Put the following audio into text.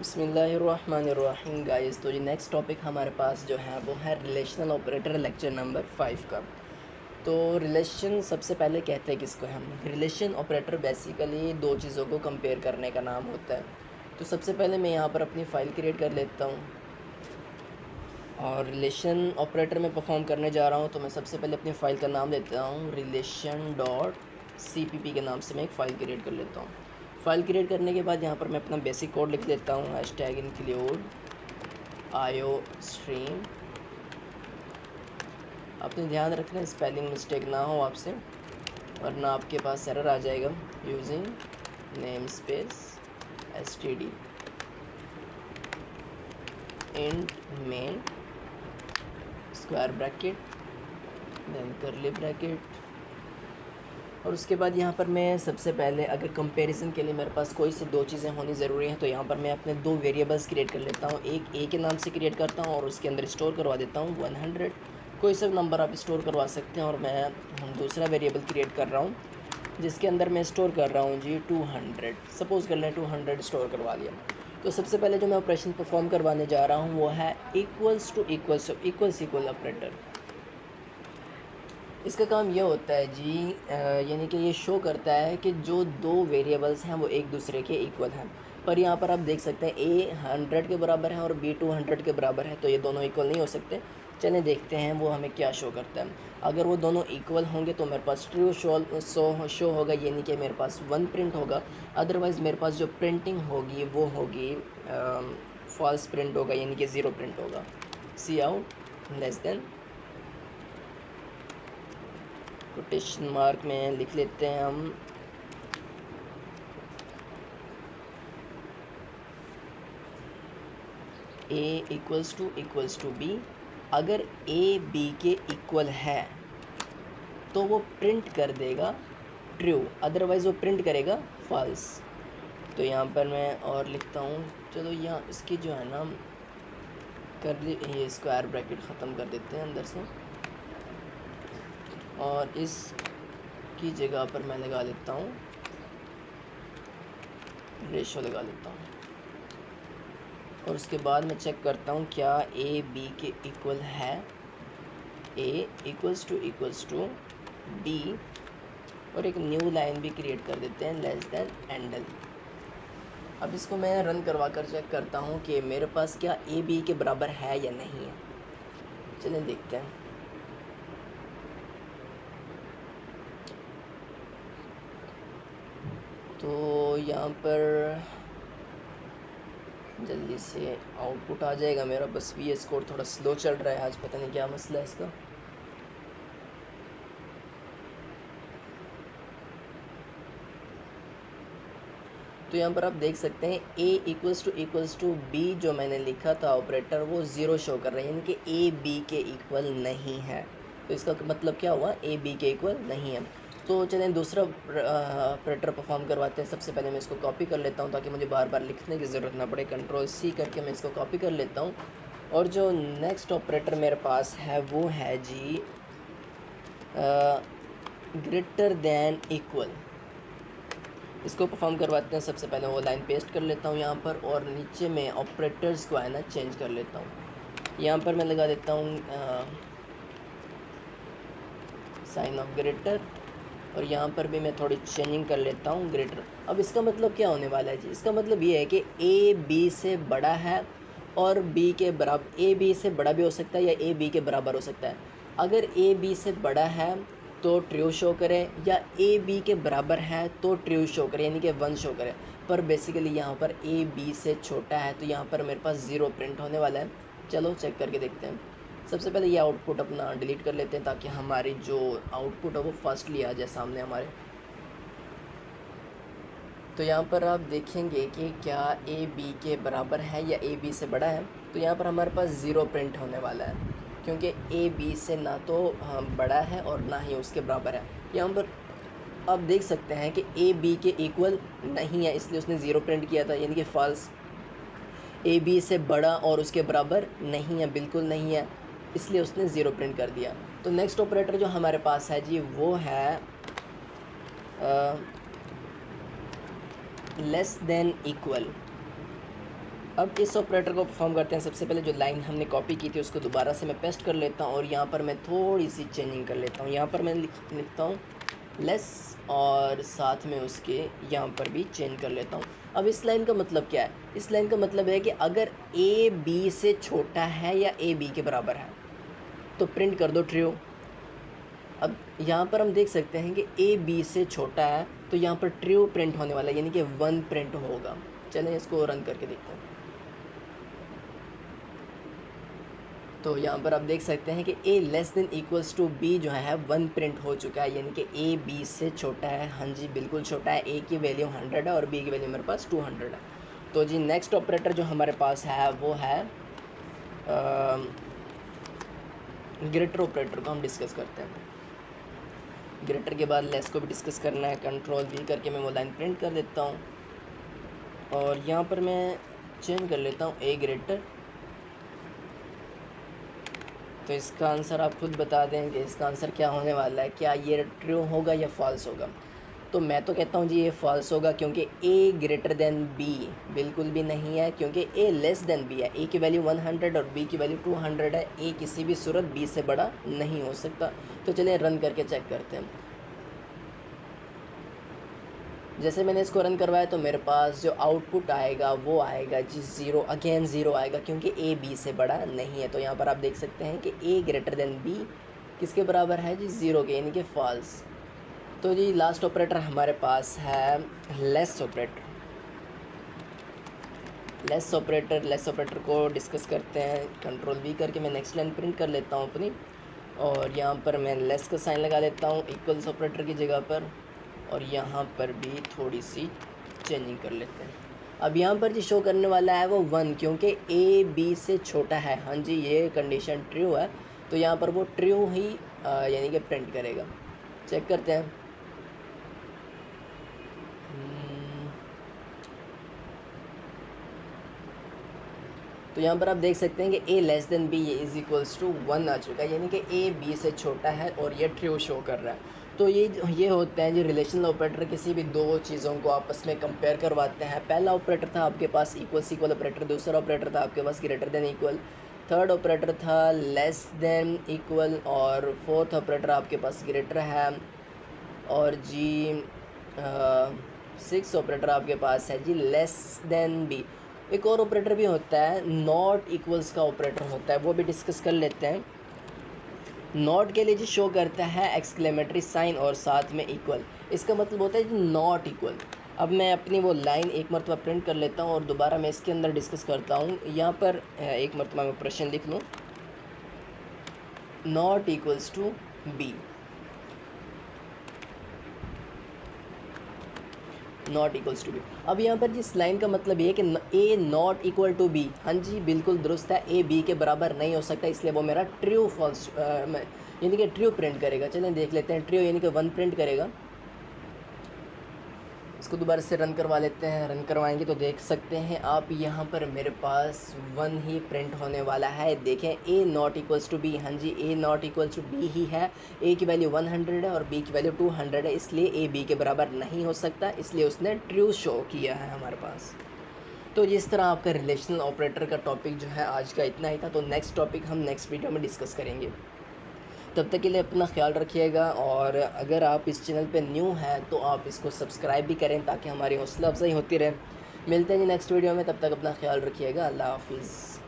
बिस्मिल्लाहिर्रहमानिर्रहीम गाइस। तो जी next topic हमारे पास जो है वो है रिलेशनल ऑपरेटर, लेक्चर नंबर 5 का। तो रिलेशन सबसे पहले कहते हैं किसको हम? रिलेशन ऑपरेटर बेसिकली दो चीज़ों को कंपेयर करने का नाम होता है। तो सबसे पहले मैं यहाँ पर अपनी फ़ाइल क्रिएट कर लेता हूँ और रिलेशन ऑपरेटर में परफॉर्म करने जा रहा हूँ। तो मैं सबसे पहले अपनी फ़ाइल का नाम देता हूँ relation.cpp के नाम से मैं एक फ़ाइल क्रिएट कर लेता हूँ। फ़ाइल क्रिएट करने के बाद यहाँ पर मैं अपना बेसिक कोड लिख लेता हूँ, #include IOStream। अपने ध्यान रखना स्पेलिंग मिस्टेक ना हो आपसे, वरना आपके पास एरर आ जाएगा। Using name space std int main square bracket then curly bracket. और उसके बाद यहाँ पर मैं सबसे पहले अगर कंपैरिजन के लिए मेरे पास कोई से दो चीज़ें होनी ज़रूरी हैं, तो यहाँ पर मैं अपने दो वेरिएबल्स क्रिएट कर लेता हूँ। एक ए के नाम से क्रिएट करता हूँ और उसके अंदर स्टोर करवा देता हूँ 100। कोई सा नंबर आप स्टोर करवा सकते हैं। और मैं दूसरा वेरिएबल क्रिएट कर रहा हूँ जिसके अंदर मैं स्टोर कर रहा हूँ जी 200। सपोज़ कर लें 200 स्टोर करवा लिया। तो सबसे पहले जो मैं ऑपरेशन परफॉर्म करवाने जा रहा हूँ वो है इक्वल्स टू इक्वल ऑपरेटर। इसका काम ये होता है जी, यानी कि ये शो करता है कि जो दो वेरिएबल्स हैं वो एक दूसरे के इक्वल हैं। पर यहाँ पर आप देख सकते हैं ए 100 के बराबर है और बी 200 के बराबर है, तो ये दोनों इक्वल नहीं हो सकते। चलें देखते हैं वो हमें क्या शो करता है। अगर वो दोनों इक्वल होंगे तो मेरे पास ट्रू शो होगा, यानी कि मेरे पास 1 प्रिंट होगा। अदरवाइज़ मेरे पास जो प्रिंटिंग होगी वो होगी फॉल्स प्रिंट होगा, यानी कि 0 प्रिंट होगा। Cout less than quotation mark में लिख लेते हैं हम a इक्वल्स टू b। अगर a b के इक्वल है तो वो प्रिंट कर देगा ट्रू, अदरवाइज़ वो प्रिंट करेगा फॉल्स। तो यहाँ पर मैं और लिखता हूँ, चलो यहाँ इसकी जो है ना कर ये स्क्वायर ब्रैकेट ख़त्म कर देते हैं अंदर से, और इसकी जगह पर मैं लगा लेता हूँ रेशो लगा लेता हूँ। और उसके बाद मैं चेक करता हूँ क्या ए बी के इक्वल है। ए इक्वल्स टू बी, और एक न्यू लाइन भी क्रिएट कर देते हैं लेस देन एंडल। अब इसको मैं रन करवा कर चेक करता हूँ कि मेरे पास क्या ए बी के बराबर है या नहीं है। चलें देखते हैं। तो यहाँ पर जल्दी से आउटपुट आ जाएगा मेरा, बस VS कोड थोड़ा स्लो चल रहा है आज, पता नहीं क्या मसला है इसका। तो यहाँ पर आप देख सकते हैं a इक्वल्स टू b जो मैंने लिखा था ऑपरेटर वो 0 शो कर रहा है, यानी कि a b के इक्वल नहीं है। तो इसका मतलब क्या हुआ? a b के इक्वल नहीं है। तो चलें दूसरा ऑपरेटर परफॉर्म करवाते हैं। सबसे पहले मैं इसको कॉपी कर लेता हूँ ताकि मुझे बार बार लिखने की ज़रूरत ना पड़े। Ctrl+C करके मैं इसको कॉपी कर लेता हूँ। और जो नेक्स्ट ऑपरेटर मेरे पास है वो है जी ग्रेटर दैन इक्वल। इसको परफॉर्म करवाते हैं। सबसे पहले वो लाइन पेस्ट कर लेता हूँ यहाँ पर, और नीचे में ऑपरेटर्स को है ना चेंज कर लेता हूँ। यहाँ पर मैं लगा देता हूँ साइन ऑफ ग्रेटर, और यहाँ पर भी मैं थोड़ी चेंजिंग कर लेता हूँ ग्रेटर। अब इसका मतलब क्या होने वाला है जी? इसका मतलब ये है कि ए बी से बड़ा है और बी के बराबर, ए बी से बड़ा भी हो सकता है या ए बी के बराबर हो सकता है। अगर ए बी से बड़ा है तो ट्रू शो करे, या ए बी के बराबर है तो ट्रू शो करे, यानी कि 1 शो करे। पर बेसिकली यहाँ पर ए बी से छोटा है, तो यहाँ पर मेरे पास 0 प्रिंट होने वाला है। चलो चेक करके देखते हैं। सबसे पहले ये आउटपुट अपना डिलीट कर लेते हैं ताकि हमारी जो आउटपुट है वो फर्स्टली आ जाए सामने हमारे। तो यहाँ पर आप देखेंगे कि क्या ए बी के बराबर है या ए बी से बड़ा है। तो यहाँ पर हमारे पास 0 प्रिंट होने वाला है, क्योंकि ए बी से ना तो बड़ा है और ना ही उसके बराबर है। यहाँ पर आप देख सकते हैं कि ए बी के इक्वल नहीं है, इसलिए उसने 0 प्रिंट किया था, यानी कि फॉल्स। ए बी से बड़ा और उसके बराबर नहीं है, बिल्कुल नहीं है, इसलिए उसने 0 प्रिंट कर दिया। तो नेक्स्ट ऑपरेटर जो हमारे पास है जी वो है लेस देन इक्वल। अब इस ऑपरेटर को परफॉर्म करते हैं। सबसे पहले जो लाइन हमने कॉपी की थी उसको दोबारा से मैं पेस्ट कर लेता हूँ और यहाँ पर मैं थोड़ी सी चेंजिंग कर लेता हूँ। यहाँ पर मैं लिखता हूँ लेस और साथ में उसके यहाँ पर भी चेंज कर लेता हूँ। अब इस लाइन का मतलब क्या है? इस लाइन का मतलब है कि अगर ए बी से छोटा है या ए बी के बराबर है तो प्रिंट कर दो ट्रू। अब यहाँ पर हम देख सकते हैं कि ए बी से छोटा है तो यहाँ पर ट्रू प्रिंट होने वाला है, यानी कि 1 प्रिंट होगा। चलें इसको रन करके देखते हैं। तो यहाँ पर आप देख सकते हैं कि a less than equals to b जो है 1 प्रिंट हो चुका है, यानी कि a b से छोटा है। हाँ जी बिल्कुल छोटा है। a की वैल्यू 100 है और b की वैल्यू मेरे पास 200 है। तो जी नेक्स्ट ऑपरेटर जो हमारे पास है वो है ग्रेटर ऑपरेटर को हम डिस्कस करते हैं। ग्रेटर के बाद लेस को भी डिस्कस करना है। कंट्रोल v करके मैं वो लाइन प्रिंट कर देता हूँ और यहाँ पर मैं चेंज कर लेता हूँ a ग्रेटर। तो इसका आंसर आप खुद बता दें कि इसका आंसर क्या होने वाला है, क्या ये ट्रू होगा या फॉल्स होगा। तो मैं तो कहता हूँ जी ये फॉल्स होगा, क्योंकि a ग्रेटर देन b बिल्कुल भी नहीं है, क्योंकि a लेस देन b है। a की वैल्यू 100 और b की वैल्यू 200 है। a किसी भी सूरत b से बड़ा नहीं हो सकता। तो चलिए रन करके चेक करते हैं। जैसे मैंने इसको रन करवाया तो मेरे पास जो आउटपुट आएगा वो आएगा जी 0, अगेन 0 आएगा, क्योंकि a b से बड़ा नहीं है। तो यहाँ पर आप देख सकते हैं कि a ग्रेटर देन b किसके बराबर है जी 0 के, यानी कि फॉल्स। तो जी लास्ट ऑपरेटर हमारे पास है लेस ऑपरेटर। लेस ऑपरेटर को डिस्कस करते हैं। कंट्रोल v करके मैं नेक्स्ट लाइन प्रिंट कर लेता हूँ अपनी, और यहाँ पर मैं लेस का साइन लगा लेता हूँ इक्वल्स ऑपरेटर की जगह पर, और यहाँ पर भी थोड़ी सी चेंजिंग कर लेते हैं। अब यहाँ पर जो शो करने वाला है वो 1, क्योंकि ए बी से छोटा है। हाँ जी ये कंडीशन ट्रू है, तो यहाँ पर वो ट्रू ही यानी कि प्रिंट करेगा। चेक करते हैं। तो यहाँ पर आप देख सकते हैं कि a लेस देन b ये इज़ इक्वल्स टू 1 आ चुका है, यानी कि a b से छोटा है और ये ट्रू शो कर रहा है। तो ये होते हैं जो रिलेशनल ऑपरेटर, किसी भी दो चीज़ों को आपस में कंपेयर करवाते हैं। पहला ऑपरेटर था आपके पास इक्वल ऑपरेटर, दूसरा ऑपरेटर था आपके पास greater than equal, third operator था लेस देन इक्वल, और फोर्थ ऑपरेटर आपके पास ग्रेटर है, और जी 6 ऑपरेटर आपके पास है जी लेस देन बी। एक और ऑपरेटर भी होता है नॉट इक्वल्स का ऑपरेटर होता है, वो भी डिस्कस कर लेते हैं। नॉट के लिए जी शो करता है एक्सक्लेमेटरी साइन और साथ में इक्वल। इसका मतलब होता है जी नॉट इक्वल। अब मैं अपनी वो लाइन एक मरतबा प्रिंट कर लेता हूँ और दोबारा मैं इसके अंदर डिस्कस करता हूँ। यहाँ पर एक मरतबा मैं प्रश्न लिख लूँ, not equals to B, not equals to B. अब यहाँ पर जिस लाइन का मतलब ये है कि ए नॉट इक्वल टू बी, हाँ जी बिल्कुल दुरुस्त है, ए बी के बराबर नहीं हो सकता, इसलिए वो मेरा ट्रू फॉल्स यानी कि ट्रू प्रिंट करेगा। चलें देख लेते हैं। ट्रू यानी कि 1 प्रिंट करेगा। इसको दोबारा से रन करवा लेते हैं। रन करवाएंगे तो देख सकते हैं आप यहाँ पर मेरे पास 1 ही प्रिंट होने वाला है। देखें a not equals to b, हाँ जी a not equals to b ही है। a की वैल्यू 100 है और b की वैल्यू 200 है, इसलिए a b के बराबर नहीं हो सकता, इसलिए उसने ट्रू शो किया है हमारे पास। तो जिस तरह आपका रिलेशनल ऑपरेटर का टॉपिक जो है आज का इतना ही था। तो नेक्स्ट टॉपिक हम नेक्स्ट वीडियो में डिस्कस करेंगे। तब तक के लिए अपना ख्याल रखिएगा, और अगर आप इस चैनल पे न्यू हैं तो आप इसको सब्सक्राइब भी करें ताकि हमारी हौसला अफजाई होती रहे। मिलते हैं जी नेक्स्ट वीडियो में, तब तक अपना ख्याल रखिएगा। अल्लाह हाफिज़।